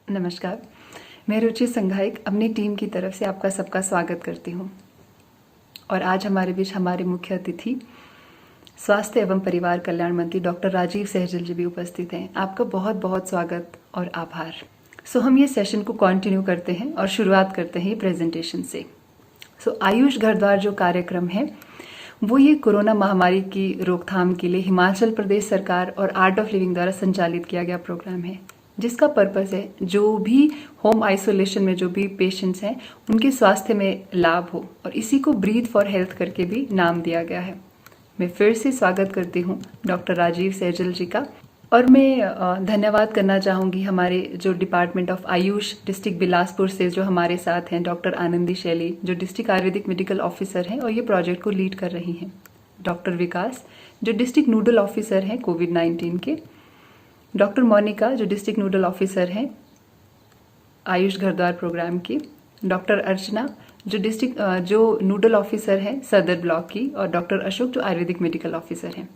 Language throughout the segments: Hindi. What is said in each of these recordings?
नमस्कार। मैं रुचि संघाइक अपनी टीम की तरफ से आपका सबका स्वागत करती हूँ। और आज हमारे बीच हमारे मुख्य अतिथि स्वास्थ्य एवं परिवार कल्याण मंत्री डॉक्टर राजीव सहजल जी भी उपस्थित हैं। आपका बहुत बहुत स्वागत और आभार। हम ये सेशन को कंटिन्यू करते हैं और शुरुआत करते हैं ये प्रेजेंटेशन से। आयुष घर द्वार जो कार्यक्रम है वो ये कोरोना महामारी की रोकथाम के लिए हिमाचल प्रदेश सरकार और आर्ट ऑफ लिविंग द्वारा संचालित किया गया प्रोग्राम है, जिसका पर्पस है जो भी होम आइसोलेशन में जो भी पेशेंट्स हैं उनके स्वास्थ्य में लाभ हो, और इसी को ब्रीथ फॉर हेल्थ करके भी नाम दिया गया है। मैं फिर से स्वागत करती हूँ डॉक्टर राजीव सहजल जी का, और मैं धन्यवाद करना चाहूँगी हमारे जो department of Ayush district Bilaspur से जो हमारे साथ हैं डॉक्टर आनंदी शैली, जो डिस्ट्रिक्ट आयुर्वेदिक मेडिकल ऑफिसर हैं और ये प्रोजेक्ट को लीड कर रही हैं, डॉक्टर विकास जो डिस्ट्रिक्ट नोडल ऑफिसर हैं कोविड-19 के, डॉक्टर मोनिका जो डिस्ट्रिक्ट नोडल ऑफिसर हैं आयुष घर द्वार प्रोग्राम की, डॉक्टर अर्चना जो नोडल ऑफिसर हैं सदर ब्लॉक की, और डॉक्टर अशोक जो आयुर्वेदिक मेडिकल ऑफिसर हैं।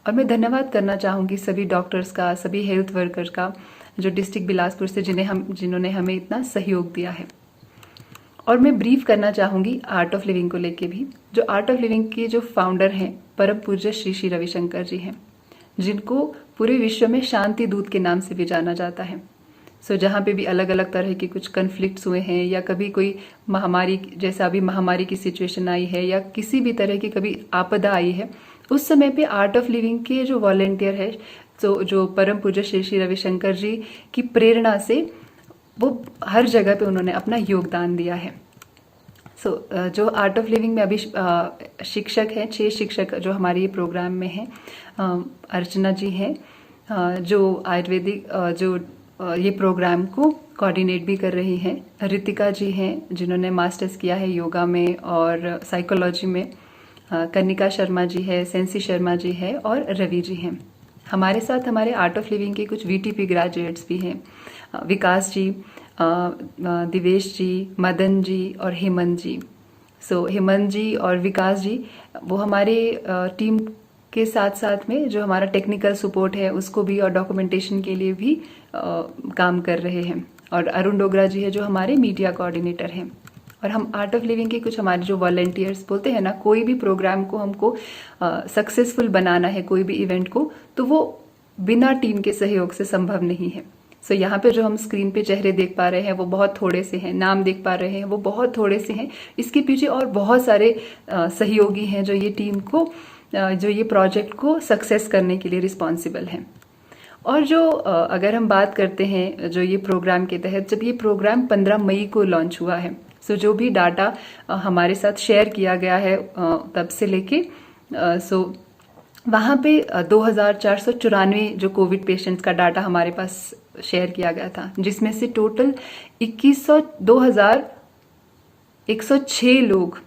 और मैं धन्यवाद करना चाहूँगी सभी डॉक्टर्स का, सभी हेल्थ वर्कर्स का जो डिस्ट्रिक्ट बिलासपुर से जिन्होंने हमें इतना सहयोग दिया है। और मैं ब्रीफ करना चाहूँगी आर्ट ऑफ लिविंग को लेके भी। जो आर्ट ऑफ लिविंग के जो फाउंडर हैं परम पूज्य श्री श्री रविशंकर जी हैं, जिनको पूरे विश्व में शांति दूत के नाम से भी जाना जाता है। जहाँ पे भी अलग अलग तरह के कुछ कन्फ्लिक्ट्स हुए हैं, या कभी कोई महामारी, जैसा अभी महामारी की सिचुएशन आई है, या किसी भी तरह की कभी आपदा आई है, उस समय पे आर्ट ऑफ लिविंग के जो वॉलेंटियर है, तो जो परम पूज्य श्री श्री रविशंकर जी की प्रेरणा से वो हर जगह पे उन्होंने अपना योगदान दिया है। जो आर्ट ऑफ लिविंग में अभी शिक्षक हैं, 6 शिक्षक जो हमारे ये प्रोग्राम में हैं, अर्चना जी हैं जो आयुर्वेदिक जो ये प्रोग्राम को कोऑर्डिनेट भी कर रही हैं, रितिका जी हैं जिन्होंने मास्टर्स किया है योगा में और साइकोलॉजी में, कनिका शर्मा जी है, सेंसी शर्मा जी है, और रवि जी हैं। हमारे साथ हमारे आर्ट ऑफ लिविंग के कुछ वीटीपी ग्रेजुएट्स भी हैं, विकास जी, दिवेश जी, मदन जी और हेमंत जी। हेमंत जी और विकास जी वो हमारे टीम के साथ साथ में जो हमारा टेक्निकल सपोर्ट है उसको भी, और डॉक्यूमेंटेशन के लिए भी काम कर रहे हैं। और अरुण डोगरा जी है जो हमारे मीडिया कोऑर्डिनेटर हैं। और हम आर्ट ऑफ लिविंग के कुछ हमारे जो वॉलंटियर्स, बोलते हैं ना, कोई भी प्रोग्राम को हमको सक्सेसफुल बनाना है, कोई भी इवेंट को, तो वो बिना टीम के सहयोग से संभव नहीं है। यहाँ पे जो हम स्क्रीन पे चेहरे देख पा रहे हैं वो बहुत थोड़े से हैं, नाम देख पा रहे हैं वो बहुत थोड़े से हैं, इसके पीछे और बहुत सारे सहयोगी हैं जो ये टीम को, जो ये प्रोजेक्ट को सक्सेस करने के लिए रिस्पॉन्सिबल हैं। और जो अगर हम बात करते हैं जो ये प्रोग्राम के तहत, जब ये प्रोग्राम 15 मई को लॉन्च हुआ है, जो भी डाटा हमारे साथ शेयर किया गया है तब से लेके वहाँ पे 2494 जो कोविड पेशेंट्स का डाटा हमारे पास शेयर किया गया था, जिसमें से टोटल 2106 लोग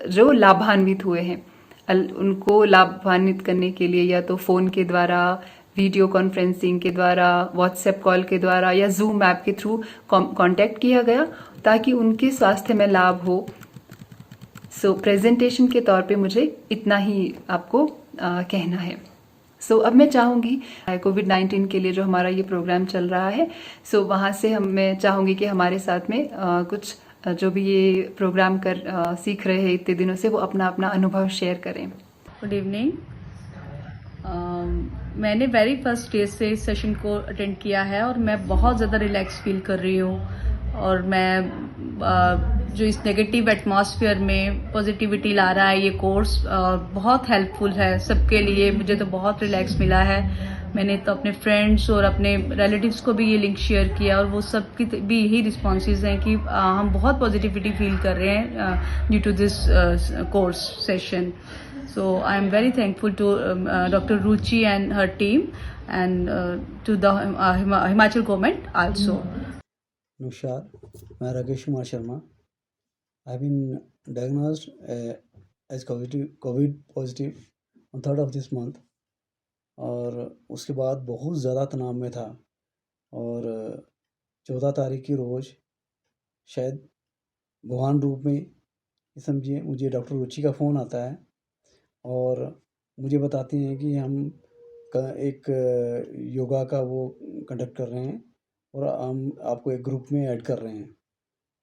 जो लाभान्वित हुए हैं। उनको लाभान्वित करने के लिए या तो फोन के द्वारा, वीडियो कॉन्फ्रेंसिंग के द्वारा, व्हाट्सएप कॉल के द्वारा या जूम ऐप के थ्रू कांटेक्ट किया गया ताकि उनके स्वास्थ्य में लाभ हो। प्रेजेंटेशन के तौर पे मुझे इतना ही आपको कहना है। अब मैं चाहूँगी कोविड-19 के लिए जो हमारा ये प्रोग्राम चल रहा है, वहाँ से मैं चाहूँगी कि हमारे साथ में कुछ जो भी ये प्रोग्राम सीख रहे हैं इतने दिनों से, वो अपना अपना अनुभव शेयर करें। Good evening. मैंने वेरी फर्स्ट डे से इस सेशन को अटेंड किया है और मैं बहुत ज़्यादा रिलैक्स फील कर रही हूँ। और मैं जो इस नेगेटिव एटमॉस्फेयर में पॉजिटिविटी ला रहा है ये कोर्स बहुत हेल्पफुल है सबके लिए। मुझे तो बहुत रिलैक्स मिला है। मैंने तो अपने फ्रेंड्स और अपने रिलेटिव्स को भी ये लिंक शेयर किया और वो सब की भी यही रिस्पॉन्सेज हैं कि हम बहुत पॉजिटिविटी फील कर रहे हैं due to this course session. So I am very thankful to Dr. Ruchi and her team, and to the Himachal government also. नमस्कार, मैं Rakesh Kumar Sharma. I have been diagnosed as COVID positive on 3rd of this month. और उसके बाद बहुत ज़्यादा तनाव में था और 14 तारीख की रोज़ शायद भगवान रूप में समझिए मुझे डॉक्टर रुचि का फ़ोन आता है और मुझे बताती हैं कि हम एक योगा का वो कंडक्ट कर रहे हैं और हम आपको एक ग्रुप में ऐड कर रहे हैं।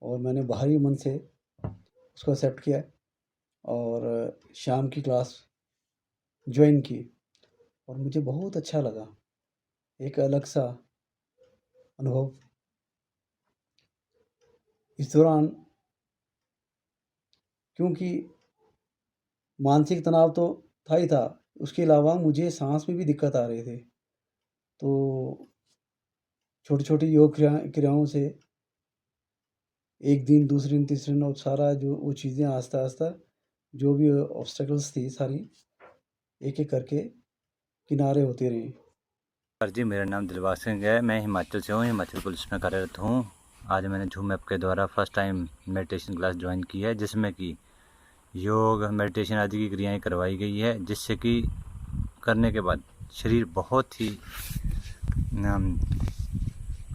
और मैंने बाहरी मन से उसको एक्सेप्ट किया और शाम की क्लास ज्वाइन की और मुझे बहुत अच्छा लगा। एक अलग सा अनुभव। इस दौरान क्योंकि मानसिक तनाव तो था ही था, उसके अलावा मुझे साँस में भी दिक्कत आ रही थी। तो छोटी-छोटी योग क्रियाओं से एक दिन, दूसरे दिन, तीसरे दिन और सारा जो वो चीज़ें आहिस्ता-आहिस्ता जो भी ऑब्स्टेकल्स थी सारी, एक-एक करके किनारे होती रहीं। सर जी, मेरा नाम दिलबाग सिंह है। मैं हिमाचल से हूँ, हिमाचल पुलिस में कार्यरत हूँ। आज मैंने झूम ऐप के द्वारा first time meditation class join की है, जिसमें कि योग, मेडिटेशन आदि की क्रियाएं करवाई गई है, जिससे कि करने के बाद शरीर बहुत ही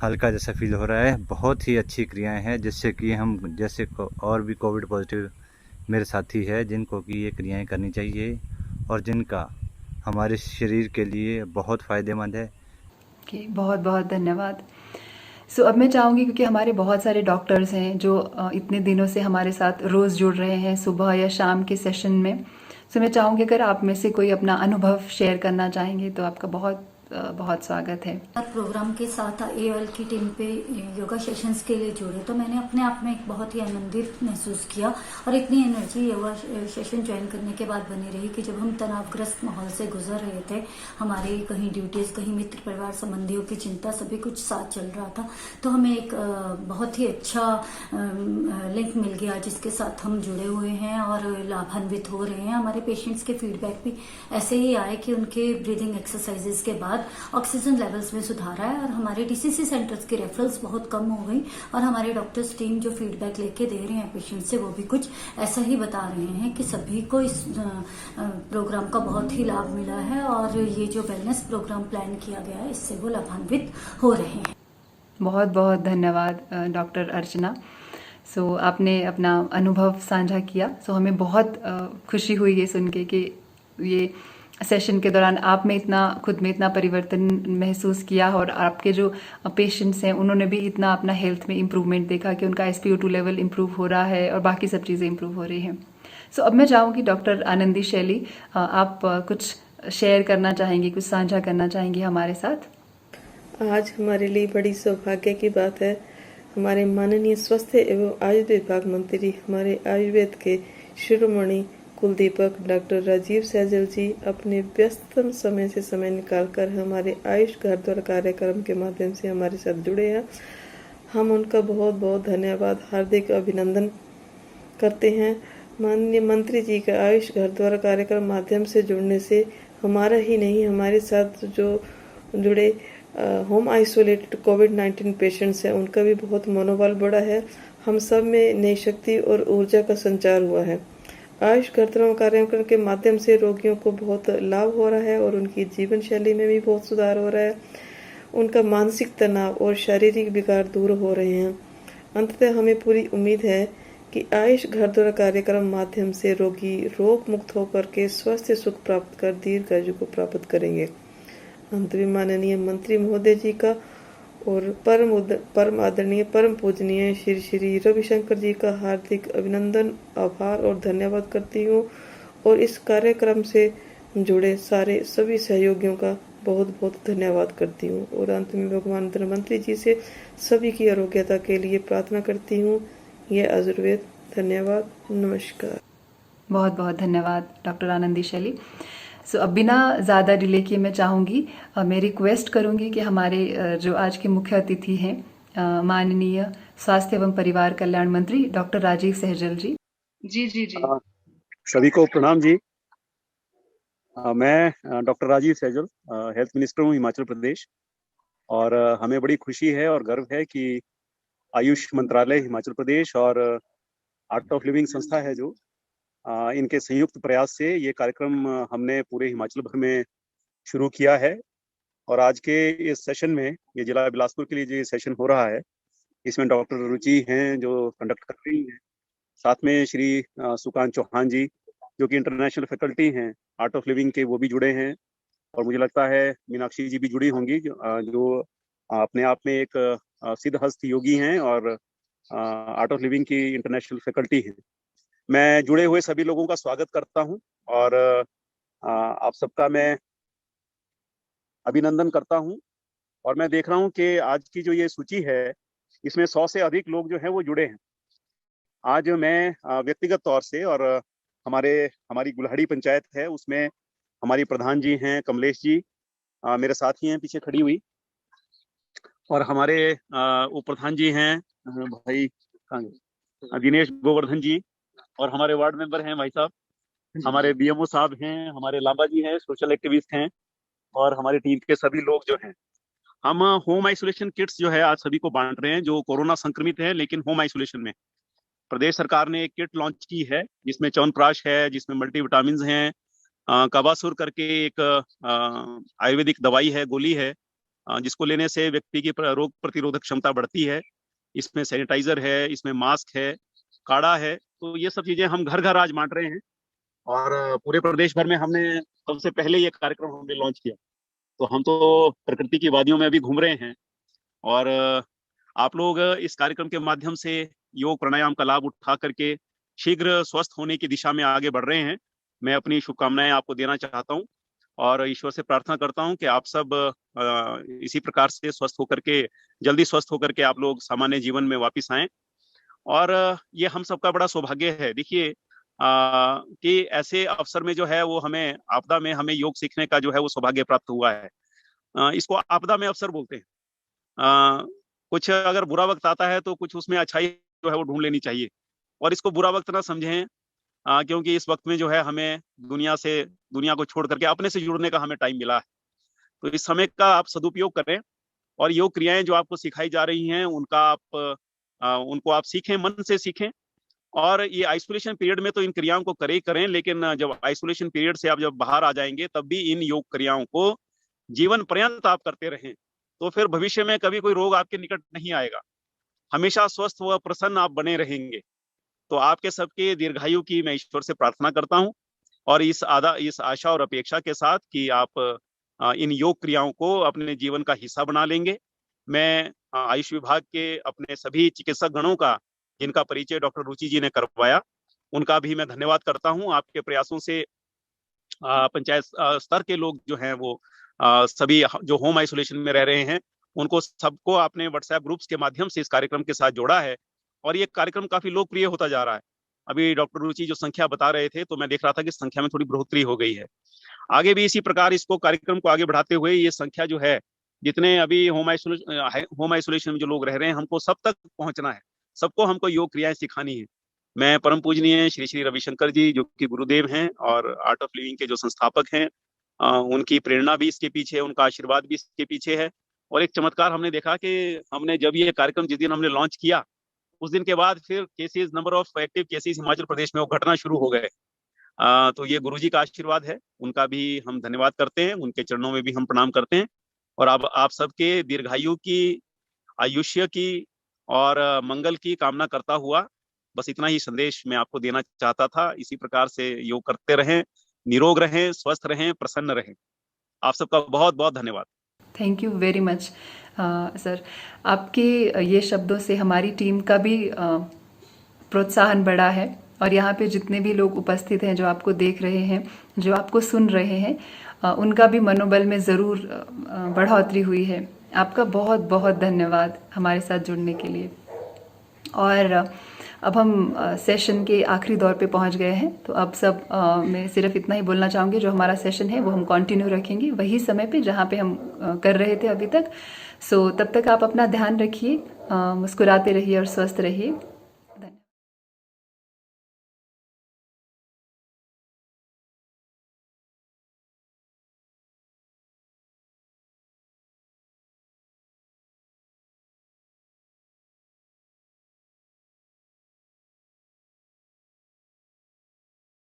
हल्का जैसा फील हो रहा है। बहुत ही अच्छी क्रियाएं हैं, जिससे कि हम जैसे और भी कोविड पॉजिटिव मेरे साथी है, जिनको कि ये क्रियाएं करनी चाहिए और जिनका हमारे शरीर के लिए बहुत फ़ायदेमंद है। बहुत बहुत धन्यवाद। अब मैं चाहूँगी, क्योंकि हमारे बहुत सारे डॉक्टर्स हैं जो इतने दिनों से हमारे साथ रोज़ जुड़ रहे हैं सुबह या शाम के सेशन में। मैं चाहूँगी अगर आप में से कोई अपना अनुभव शेयर करना चाहेंगे तो आपका बहुत बहुत स्वागत है। प्रोग्राम के साथ एओएल की टीम पे योगा सेशंस के लिए जुड़े तो मैंने अपने आप में एक बहुत ही आनंदित महसूस किया और इतनी एनर्जी योगा सेशन ज्वाइन करने के बाद बनी रही कि जब हम तनावग्रस्त माहौल से गुजर रहे थे, हमारे कहीं ड्यूटीज, कहीं मित्र परिवार संबंधियों की चिंता, सभी कुछ साथ चल रहा था, तो हमें एक बहुत ही अच्छा लिंक मिल गया जिसके साथ हम जुड़े हुए हैं और लाभान्वित हो रहे हैं। हमारे पेशेंट्स के फीडबैक भी ऐसे ही आए कि उनके ब्रीदिंग एक्सरसाइजेस के बाद ऑक्सीजन लेवल्स में सुधार आया और हमारे डीसीसी सेंटर्स की रेफरल्स बहुत कम हो गई और हमारे डॉक्टर्स टीम जो फीडबैक लेके दे रहे हैं पेशेंट से, वो भी कुछ ऐसा ही बता रहे हैं कि सभी को इस प्रोग्राम का बहुत ही लाभ मिला है और ये जो वेलनेस प्रोग्राम प्लान किया गया है इससे वो लाभान्वित हो रहे हैं। बहुत बहुत धन्यवाद डॉक्टर अर्चना। आपने अपना अनुभव साझा किया। हमें बहुत खुशी हुई ये सुन के कि ये सेशन के दौरान आप में इतना, खुद में इतना परिवर्तन महसूस किया और आपके जो पेशेंट्स हैं उन्होंने भी इतना अपना हेल्थ में इम्प्रूवमेंट देखा कि उनका SpO2 लेवल इम्प्रूव हो रहा है और बाकी सब चीज़ें इम्प्रूव हो रही हैं। अब मैं चाहूँगी डॉक्टर आनंदी शैली, आप कुछ शेयर करना चाहेंगी, कुछ साझा करना चाहेंगी हमारे साथ? आज हमारे लिए बड़ी सौभाग्य की बात है, हमारे माननीय स्वास्थ्य एवं आयुष विभाग मंत्री, हमारे आयुर्वेद के शिरोमणि कुलदीपक डॉक्टर राजीव सहजल जी अपने व्यस्ततम समय से समय निकालकर हमारे आयुष घर द्वार कार्यक्रम के माध्यम से हमारे साथ जुड़े हैं। हम उनका बहुत बहुत धन्यवाद, हार्दिक अभिनंदन करते हैं। माननीय मंत्री जी का आयुष घर द्वार कार्यक्रम माध्यम से जुड़ने से हमारा ही नहीं, हमारे साथ जो जुड़े होम आइसोलेटेड कोविड-19 पेशेंट्स हैं उनका भी बहुत मनोबल बढ़ा है। हम सब में नई शक्ति और ऊर्जा का संचार हुआ है। आयुष घर द्वार कार्यक्रम के माध्यम से रोगियों को बहुत लाभ हो रहा है और उनकी जीवन शैली में भी बहुत सुधार हो रहा है। उनका मानसिक तनाव और शारीरिक विकार दूर हो रहे हैं। अंततः हमें पूरी उम्मीद है कि आयुष घर द्वार कार्यक्रम माध्यम से रोगी रोग मुक्त होकर के स्वास्थ्य सुख प्राप्त कर दीर्घायु को प्राप्त करेंगे। अंत में माननीय मंत्री महोदय जी का और परम आदरणीय, परम पूजनीय श्री श्री रविशंकर जी का हार्दिक अभिनंदन, आभार और धन्यवाद करती हूँ और इस कार्यक्रम से जुड़े सारे सभी सहयोगियों का बहुत बहुत धन्यवाद करती हूँ और अंत में भगवान धनवंतरी जी से सभी की आरोग्यता के लिए प्रार्थना करती हूँ। ये आयुर्वेद। धन्यवाद, नमस्कार। बहुत बहुत धन्यवाद डॉक्टर आनंदी शैली। अब बिना ज़्यादा डिले किए मैं चाहूँगी, मैं रिक्वेस्ट करूँगी कि हमारे जो आज के मुख्य अतिथि हैं माननीय स्वास्थ्य एवं परिवार कल्याण मंत्री डॉक्टर राजीव सहजल जी। जी। सभी को प्रणाम जी। मैं doctor Rajeev Saizal, health minister हूँ हिमाचल प्रदेश और हमें बड़ी खुशी है और गर्व है कि आयुष मंत्रालय हिमाचल प्रदेश और आर्ट ऑफ लिविंग संस्था है जो इनके संयुक्त प्रयास से ये कार्यक्रम हमने पूरे हिमाचल भर में शुरू किया है और आज के इस सेशन में, ये जिला बिलासपुर के लिए जो सेशन हो रहा है, इसमें डॉक्टर रुचि हैं जो कंडक्ट कर रही हैं, साथ में श्री सुकांत चौहान जी जो कि इंटरनेशनल फैकल्टी हैं आर्ट ऑफ लिविंग के, वो भी जुड़े हैं और मुझे लगता है मीनाक्षी जी भी जुड़ी होंगी जो अपने आप में एक सिद्धहस्त योगी हैं और आर्ट ऑफ लिविंग की इंटरनेशनल फैकल्टी हैं। मैं जुड़े हुए सभी लोगों का स्वागत करता हूं और आप सबका मैं अभिनंदन करता हूं। और मैं देख रहा हूं कि आज की जो ये सूची है, इसमें 100 से अधिक लोग जो हैं वो जुड़े हैं। आज मैं व्यक्तिगत तौर से और हमारी गुल्हाड़ी पंचायत है, उसमें हमारी प्रधान जी हैं कमलेश जी, मेरे साथी हैं पीछे खड़ी हुई, और हमारे उप प्रधान जी हैं भाई दिनेश गोवर्धन जी, और हमारे वार्ड मेंबर हैं भाई साहब, हमारे बीएमओ साहब हैं, हमारे लांबा जी हैं, सोशल एक्टिविस्ट हैं, और हमारी टीम के सभी लोग जो हैं। हम होम आइसोलेशन किट्स जो है आज सभी को बांट रहे हैं जो कोरोना संक्रमित है लेकिन होम आइसोलेशन में। प्रदेश सरकार ने एक किट लॉन्च की है जिसमें च्यवनप्राश है, जिसमें मल्टीविटामिन्स हैं, कबासुर करके एक आयुर्वेदिक दवाई है, गोली है, जिसको लेने से व्यक्ति की रोग प्रतिरोधक क्षमता बढ़ती है। इसमें सैनिटाइजर है, इसमें मास्क है, काढ़ा है। तो ये सब चीजें हम घर घर आज बांट रहे हैं और पूरे प्रदेश भर में हमने सबसे पहले ये कार्यक्रम हमने लॉन्च किया। तो हम तो प्रकृति की वादियों में अभी घूम रहे हैं और आप लोग इस कार्यक्रम के माध्यम से योग प्राणायाम का लाभ उठा करके शीघ्र स्वस्थ होने की दिशा में आगे बढ़ रहे हैं। मैं अपनी शुभकामनाएं आपको देना चाहता हूं और ईश्वर से प्रार्थना करता हूं कि आप सब इसी प्रकार से जल्दी स्वस्थ होकर के आप लोग सामान्य जीवन में वापस आएं। और ये हम सबका बड़ा सौभाग्य है। देखिए कि ऐसे अवसर में जो है वो हमें आपदा में हमें योग सीखने का जो है वो सौभाग्य प्राप्त हुआ है। इसको आपदा में अवसर बोलते हैं। कुछ अगर बुरा वक्त आता है तो कुछ उसमें अच्छाई जो है वो ढूंढ लेनी चाहिए और इसको बुरा वक्त ना समझें, क्योंकि इस वक्त में जो है हमें दुनिया को छोड़ करके अपने से जुड़ने का हमें टाइम मिला है। तो इस समय का आप सदुपयोग करें और योग क्रियाएं जो आपको सिखाई जा रही हैं उनको आप सीखें, मन से सीखें। और ये आइसोलेशन पीरियड में तो इन क्रियाओं को करें, लेकिन जब आइसोलेशन पीरियड से आप जब बाहर आ जाएंगे तब भी इन योग क्रियाओं को जीवन पर्यंत आप करते रहें, तो फिर भविष्य में कभी कोई रोग आपके निकट नहीं आएगा। हमेशा स्वस्थ व प्रसन्न आप बने रहेंगे। तो आपके सबके दीर्घायु की मैं ईश्वर से प्रार्थना करता हूं और इस आशा और अपेक्षा के साथ कि आप इन योग क्रियाओं को अपने जीवन का हिस्सा बना लेंगे। मैं आयुष विभाग के अपने सभी चिकित्सक गणों का, जिनका परिचय डॉक्टर रुचि जी ने करवाया, उनका भी मैं धन्यवाद करता हूं। आपके प्रयासों से पंचायत स्तर के लोग जो हैं वो सभी जो होम आइसोलेशन में रह रहे हैं उनको सबको आपने व्हाट्सएप ग्रुप्स के माध्यम से इस कार्यक्रम के साथ जोड़ा है और ये कार्यक्रम काफी लोकप्रिय होता जा रहा है। अभी डॉक्टर रुचि जो संख्या बता रहे थे तो मैं देख रहा था कि संख्या में थोड़ी बढ़ोतरी हो गई है। आगे भी इसी प्रकार इसको कार्यक्रम को आगे बढ़ाते हुए ये संख्या जो है, जितने अभी होम आइसोलेशन में जो लोग रह रहे हैं, हमको सब तक पहुंचना है, सबको हमको योग क्रियाएं सिखानी है। मैं परम पूजनीय श्री श्री रविशंकर जी जो कि गुरुदेव हैं और आर्ट ऑफ लिविंग के जो संस्थापक हैं, उनकी प्रेरणा भी इसके पीछे है, उनका आशीर्वाद भी इसके पीछे है। और एक चमत्कार हमने देखा कि हमने जब ये कार्यक्रम जिस दिन हमने लॉन्च किया उस दिन के बाद फिर number of active cases Himachal Pradesh में वो घटना शुरू हो गए। तो ये गुरुजी का आशीर्वाद है, उनका भी हम धन्यवाद करते हैं, उनके चरणों में भी हम प्रणाम करते हैं। और अब आप सबके दीर्घायु की, आयुष्य की और मंगल की कामना करता हुआ बस इतना ही संदेश मैं आपको देना चाहता था। इसी प्रकार से योग करते रहें, निरोग रहें, स्वस्थ रहें, प्रसन्न रहें। आप सबका बहुत बहुत धन्यवाद। Thank you very much sir. आपके ये शब्दों से हमारी टीम का भी प्रोत्साहन बढ़ा है और यहाँ पे जितने भी लोग उपस्थित हैं, जो आपको देख रहे हैं, जो आपको सुन रहे हैं, उनका भी मनोबल में ज़रूर बढ़ोतरी हुई है। आपका बहुत बहुत धन्यवाद हमारे साथ जुड़ने के लिए। और अब हम सेशन के आखिरी दौर पे पहुंच गए हैं, तो अब सब मैं सिर्फ इतना ही बोलना चाहूँगी, जो हमारा सेशन है वो हम कंटिन्यू रखेंगे वही समय पे जहाँ पे हम कर रहे थे अभी तक। सो तब तक आप अपना ध्यान रखिए, मुस्कुराते रहिए और स्वस्थ रहिए।